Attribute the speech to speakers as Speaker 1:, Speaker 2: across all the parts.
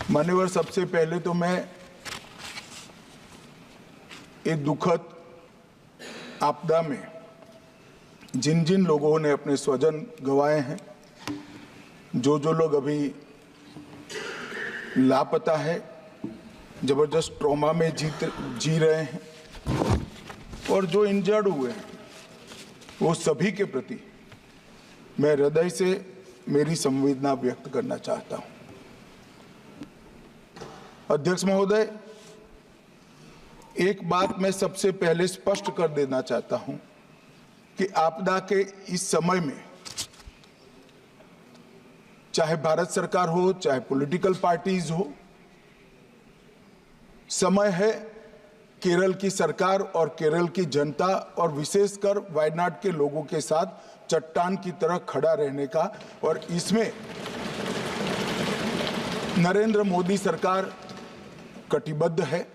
Speaker 1: मान्यवर, सबसे पहले तो मैं एक दुखद आपदा में जिन जिन लोगों ने अपने स्वजन गंवाए हैं, जो लोग अभी लापता है, जबरदस्त ट्रॉमा में जी रहे हैं और जो इंजर्ड हुए हैं, वो सभी के प्रति मैं हृदय से मेरी संवेदना व्यक्त करना चाहता हूं। अध्यक्ष महोदय, एक बात मैं सबसे पहले स्पष्ट कर देना चाहता हूं कि आपदा के इस समय में चाहे भारत सरकार हो, चाहे पॉलिटिकल पार्टीज हो, समय है केरल की सरकार और केरल की जनता और विशेषकर वायनाड के लोगों के साथ चट्टान की तरह खड़ा रहने का। और इसमें नरेंद्र मोदी सरकार कटिबद्ध है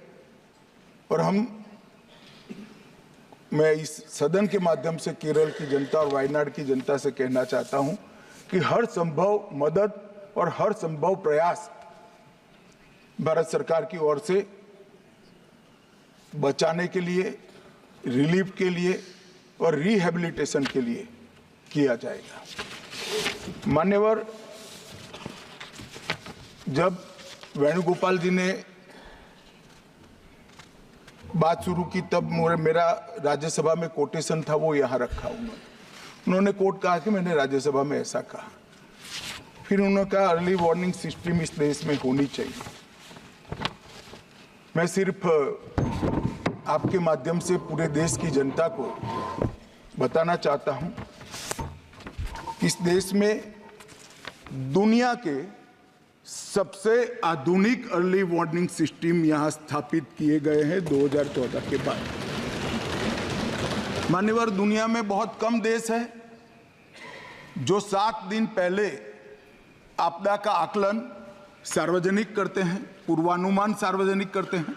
Speaker 1: और मैं इस सदन के माध्यम से केरल की जनता और वायनाड की जनता से कहना चाहता हूं कि हर संभव मदद और हर संभव प्रयास भारत सरकार की ओर से बचाने के लिए, रिलीफ के लिए और रिहैबिलिटेशन के लिए किया जाएगा। मान्यवर, जब वेणुगोपाल जी ने बात शुरू की तब मेरा राज्यसभा में कोटेशन था, वो यहाँ रखा उन्होंने कोट कहा कि मैंने राज्यसभा में ऐसा कहा। फिर उन्होंने कहा अर्ली वार्निंग सिस्टम इस देश में होनी चाहिए। मैं सिर्फ आपके माध्यम से पूरे देश की जनता को बताना चाहता हूं, इस देश में दुनिया के सबसे आधुनिक अर्ली वार्निंग सिस्टम यहां स्थापित किए गए हैं 2014 के बाद। मान्यवर, दुनिया में बहुत कम देश है जो 7 दिन पहले आपदा का आकलन सार्वजनिक करते हैं, पूर्वानुमान सार्वजनिक करते हैं।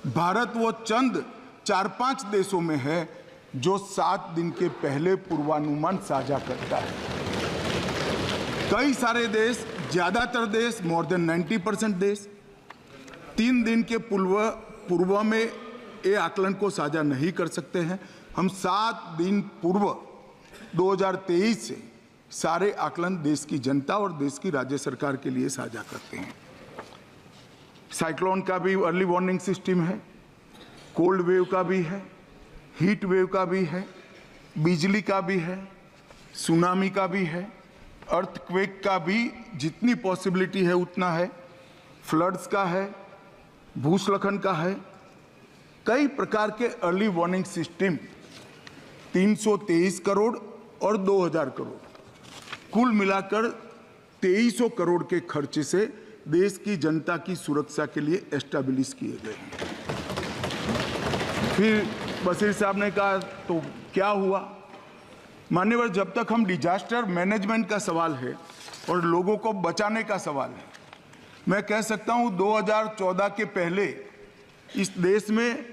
Speaker 1: भारत वो चंद 4-5 देशों में है जो 7 दिन के पहले पूर्वानुमान साझा करता है। कई सारे देश, ज्यादातर देश, मोर देन 90% देश 3 दिन के पूर्व में ये आकलन को साझा नहीं कर सकते हैं। हम 7 दिन पूर्व 2023 से सारे आकलन देश की जनता और देश की राज्य सरकार के लिए साझा करते हैं। साइक्लोन का भी अर्ली वार्निंग सिस्टम है, कोल्ड वेव का भी है, हीट वेव का भी है, बिजली का भी है, सुनामी का भी है, अर्थक्वेक का भी जितनी पॉसिबिलिटी है उतना है, फ्लड्स का है, भूस्खलन का है। कई प्रकार के अर्ली वार्निंग सिस्टम 323 करोड़ और 2000 करोड़ कुल मिलाकर 2300 करोड़ के खर्चे से देश की जनता की सुरक्षा के लिए एस्टैब्लिश किए गए हैं। फिर बशीर साहब ने कहा तो क्या हुआ? मान्यवर, जब तक हम डिजास्टर मैनेजमेंट का सवाल है और लोगों को बचाने का सवाल है, मैं कह सकता हूं 2014 के पहले इस देश में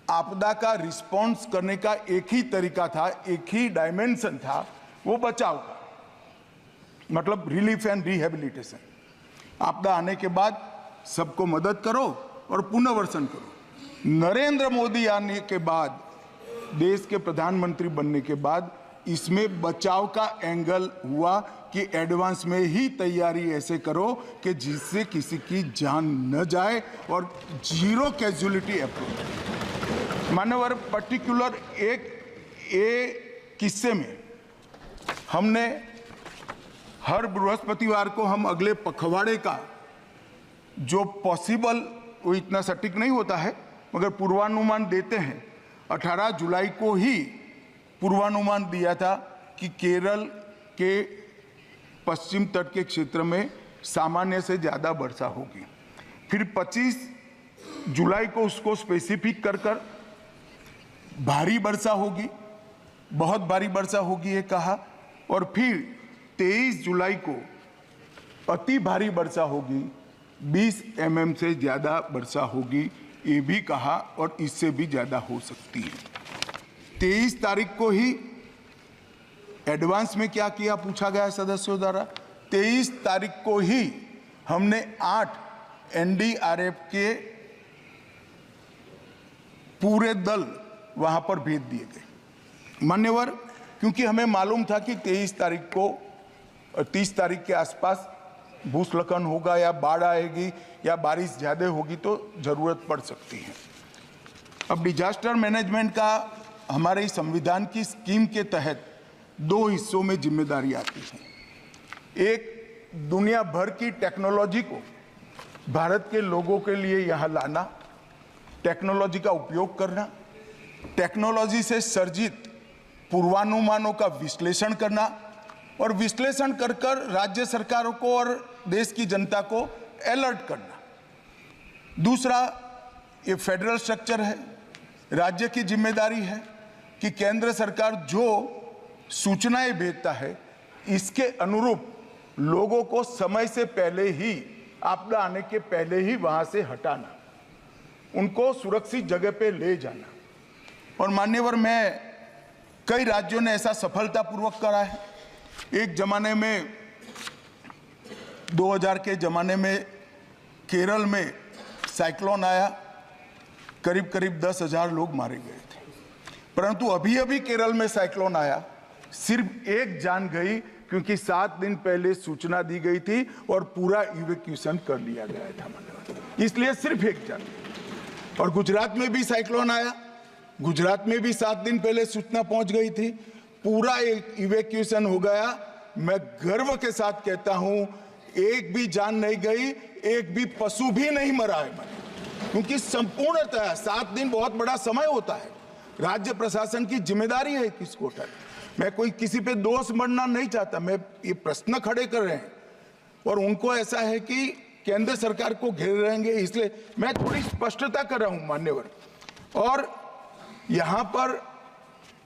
Speaker 1: आपदा का रिस्पॉन्स करने का एक ही तरीका था, एक ही डायमेंशन था, वो बचाव, मतलब रिलीफ एंड रिहैबिलिटेशन। आपदा आने के बाद सबको मदद करो और पुनर्वसन करो। नरेंद्र मोदी आने के बाद, देश के प्रधानमंत्री बनने के बाद, इसमें बचाव का एंगल हुआ कि एडवांस में ही तैयारी ऐसे करो कि जिससे किसी की जान न जाए और जीरो कैजुअलिटी अप्रोच। मानवर, पर्टिकुलर एक किस्से में हमने हर बृहस्पतिवार को हम अगले पखवाड़े का जो पॉसिबल, वो इतना सटीक नहीं होता है मगर पूर्वानुमान देते हैं। 18 जुलाई को ही पूर्वानुमान दिया था कि केरल के पश्चिम तट के क्षेत्र में सामान्य से ज़्यादा वर्षा होगी। फिर 25 जुलाई को उसको स्पेसिफिक कर भारी वर्षा होगी, बहुत भारी वर्षा होगी ये कहा। और फिर 23 जुलाई को अति भारी वर्षा होगी, 20 mm से ज़्यादा वर्षा होगी ये भी कहा, और इससे भी ज़्यादा हो सकती है। 23 तारीख को ही एडवांस में क्या किया पूछा गया सदस्यों द्वारा। 23 तारीख को ही हमने 8 एनडीआरएफ के पूरे दल वहां पर भेज दिए गए। मान्यवर, क्योंकि हमें मालूम था कि 23 तारीख को 30 तारीख के आसपास भूस्खलन होगा या बाढ़ आएगी या बारिश ज़्यादा होगी तो ज़रूरत पड़ सकती है। अब डिजास्टर मैनेजमेंट का हमारे संविधान की स्कीम के तहत 2 हिस्सों में जिम्मेदारी आती है। एक, दुनिया भर की टेक्नोलॉजी को भारत के लोगों के लिए यहाँ लाना, टेक्नोलॉजी का उपयोग करना, टेक्नोलॉजी से सर्जित पूर्वानुमानों का विश्लेषण करना और विश्लेषण कर कर राज्य सरकारों को और देश की जनता को अलर्ट करना। दूसरा, ये फेडरल स्ट्रक्चर है, राज्य की जिम्मेदारी है कि केंद्र सरकार जो सूचनाएं भेजता है इसके अनुरूप लोगों को समय से पहले ही, आपदा आने के पहले ही वहां से हटाना, उनको सुरक्षित जगह पे ले जाना। और मान्यवर, मैं कई राज्यों ने ऐसा सफलतापूर्वक करा है। एक जमाने में 2000 के जमाने में केरल में साइक्लोन आया, करीब करीब 10,000 लोग मारे गए थे। परंतु अभी अभी केरल में साइक्लोन आया, सिर्फ एक जान गई क्योंकि 7 दिन पहले सूचना दी गई थी और पूरा इवैक्यूएशन कर लिया गया था। इसलिए सिर्फ एक जान। और गुजरात में भी साइक्लोन आया, गुजरात में भी 7 दिन पहले सूचना पहुंच गई थी, पूरा इवैक्यूएशन हो गया। मैं गर्व के साथ कहता हूं, एक भी जान नहीं गई, एक भी पशु भी नहीं मरा है, क्योंकि संपूर्णतः 7 दिन बहुत बड़ा समय होता है। राज्य प्रशासन की जिम्मेदारी है किसको उठाना। मैं कोई किसी पे दोष मढ़ना नहीं चाहता, मैं ये प्रश्न खड़े कर रहे हैं और उनको ऐसा है कि केंद्र सरकार को घेर रहेंगे, इसलिए मैं थोड़ी स्पष्टता कर रहा हूं मान्यवर। और यहां पर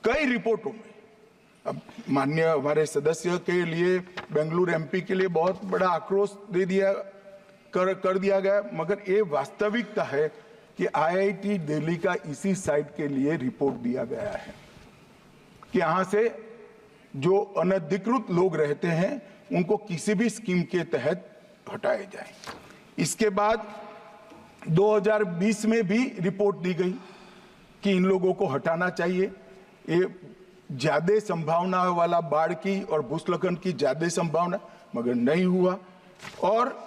Speaker 1: कई रिपोर्टों में, अब माननीय हमारे सदस्य के लिए, बेंगलुरु एमपी के लिए बहुत बड़ा आक्रोश दे दिया कर दिया गया, मगर ये वास्तविकता है कि आईआईटी दिल्ली का इसी साइट के लिए रिपोर्ट दिया गया है कि यहाँ से जो अनधिकृत लोग रहते हैं उनको किसी भी स्कीम के तहत हटाए जाए। इसके बाद 2020 में भी रिपोर्ट दी गई कि इन लोगों को हटाना चाहिए। ये ज्यादा संभावना वाला बाढ़ की और भूस्खलन की ज्यादा संभावना, मगर नहीं हुआ। और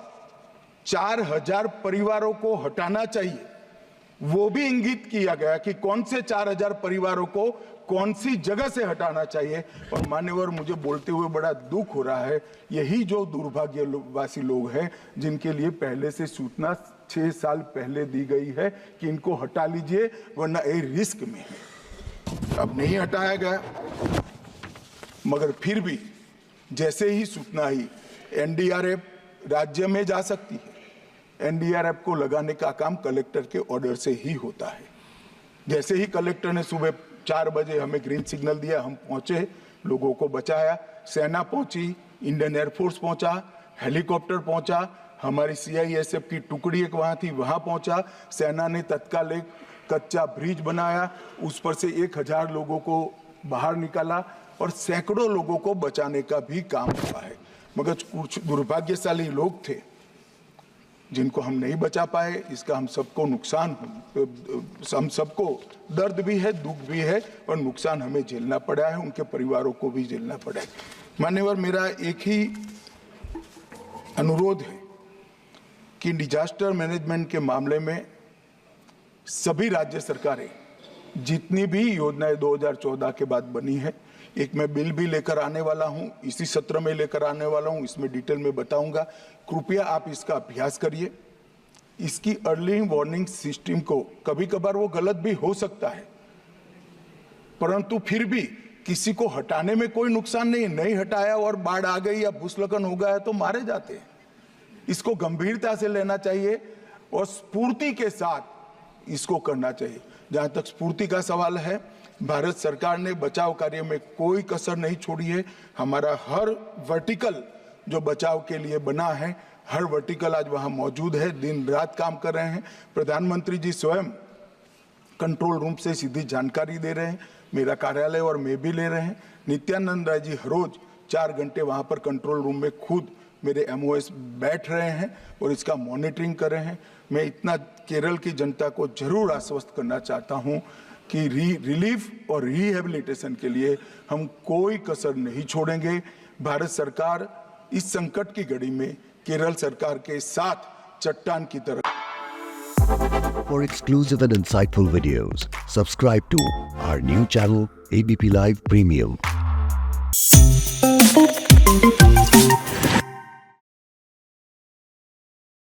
Speaker 1: 4000 परिवारों को हटाना चाहिए, वो भी इंगित किया गया कि कौन से 4000 परिवारों को कौन सी जगह से हटाना चाहिए। और मान्यवर, मुझे बोलते हुए बड़ा दुख हो रहा है, यही जो दुर्भाग्यवासी लोग हैं जिनके लिए पहले से सूचना 6 साल पहले दी गई है कि इनको हटा लीजिए वरना ये रिस्क में है। अब नहीं हटाया गया, मगर फिर भी जैसे ही सूचना आई, एनडीआरएफ राज्य में जा सकती है। एनडीआरएफ को लगाने का काम कलेक्टर के ऑर्डर से ही होता है। जैसे ही कलेक्टर ने सुबह 4 बजे हमें ग्रीन सिग्नल दिया, हम पहुंचे, लोगों को बचाया। सेना पहुंची, इंडियन एयरफोर्स पहुंचा, हेलीकॉप्टर पहुंचा, हमारी सीआईएसएफ की टुकड़ी एक वहां थी, वहां पहुंचा। सेना ने तत्काल एक कच्चा ब्रिज बनाया, उस पर से 1000 लोगों को बाहर निकाला और सैकड़ों लोगों को बचाने का भी काम हुआ है। मगर कुछ दुर्भाग्यशाली लोग थे जिनको हम नहीं बचा पाए। इसका हम सबको नुकसान, हम सबको दर्द भी है, दुख भी है और नुकसान हमें झेलना पड़ा है, उनके परिवारों को भी झेलना पड़ा है। मान्यवर, मेरा एक ही अनुरोध है कि डिजास्टर मैनेजमेंट के मामले में सभी राज्य सरकारें जितनी भी योजनाएं 2014 के बाद बनी है, एक मैं बिल भी लेकर आने वाला हूं, इसी सत्र में लेकर आने वाला हूं, इसमें डिटेल में बताऊंगा। कृपया आप इसका अभ्यास करिए। इसकी अर्ली वार्निंग सिस्टम को, कभी कभार वो गलत भी हो सकता है, परंतु फिर भी किसी को हटाने में कोई नुकसान नहीं हटाया और बाढ़ आ गई या भूस्खलन हो गया तो मारे जाते हैं। इसको गंभीरता से लेना चाहिए और स्फूर्ति के साथ इसको करना चाहिए। जहां तक स्फूर्ति का सवाल है, भारत सरकार ने बचाव कार्य में कोई कसर नहीं छोड़ी है। हमारा हर वर्टिकल जो बचाव के लिए बना है, हर वर्टिकल आज वहां मौजूद है, दिन रात काम कर रहे हैं। प्रधानमंत्री जी स्वयं कंट्रोल रूम से सीधी जानकारी दे रहे हैं, मेरा कार्यालय और मैं भी ले रहे हैं। नित्यानंद राय जी हर रोज 4 घंटे वहां पर कंट्रोल रूम में खुद मेरे MOS बैठ रहे हैं और इसका मॉनिटरिंग कर रहे हैं। मैं इतना केरल की जनता को जरूर आश्वस्त करना चाहता हूं कि रिलीफ और रिहेबिलिटेशन के लिए हम कोई कसर नहीं छोड़ेंगे। भारत सरकार इस संकट की घड़ी में केरल सरकार के साथ चट्टान की तरह।
Speaker 2: For exclusive and insightful videos, subscribe to our new channel ABP Live Premium.